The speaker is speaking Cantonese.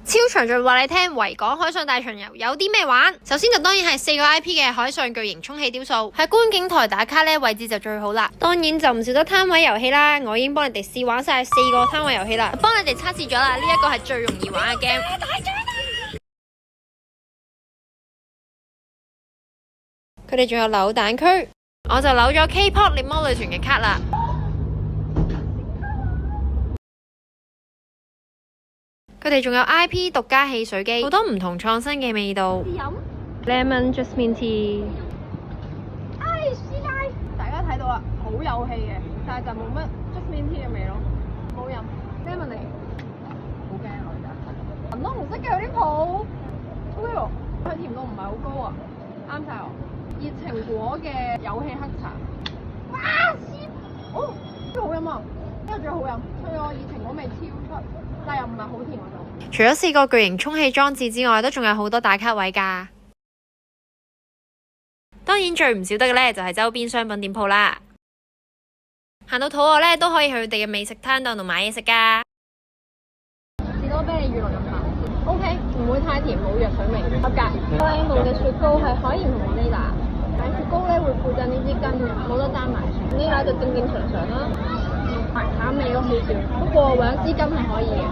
超詳盡話你聽，維港海上大巡遊有啲咩玩？首先就當然係4個 IP 嘅海上巨型充氣雕塑，喺觀景台打卡呢位置就最好啦。當然就唔少得攤位遊戲啦，我已經幫你哋試玩晒4個攤位遊戲啦，幫你哋測試咗啦，呢一個係最容易玩嘅 game。佢哋仲有扭蛋區，我就扭咗 K-pop 獵魔女團嘅卡啦。佢哋仲有 IP 獨家汽水機，好多唔同創新嘅味道。Lemon Jasmine Tea。師奶，大家睇到啦，好有氣嘅，但係就冇乜 Jasmine Tea 嘅味咯。冇飲 Lemon 嚟，好驚啊！而家粉紅色嘅有啲泡，OK 喎，佢甜度唔係好高啊，啱晒我。熱情果嘅有氣黑茶，哇！哦，呢個好飲啊，呢個最好飲，所以我熱情果味超出。但又唔係好甜嗰種。除咗4個巨型充氣裝置之外，都仲有好多打卡位㗎。當然最唔少得嘅呢，就係周邊商品店鋪啦。行到肚餓呢，都可以去佢哋嘅美食攤檔度買嘢食㗎。士多啤梨乳酪飲下 ，OK， 唔會太甜，冇藥水味，合格。靚露嘅雪糕係海鹽同呢拿，買雪糕呢會附贈呢支巾嘅，冇得單買。呢拿就正正常常啦，鹹味咯少少，不過揾支巾係可以嘅。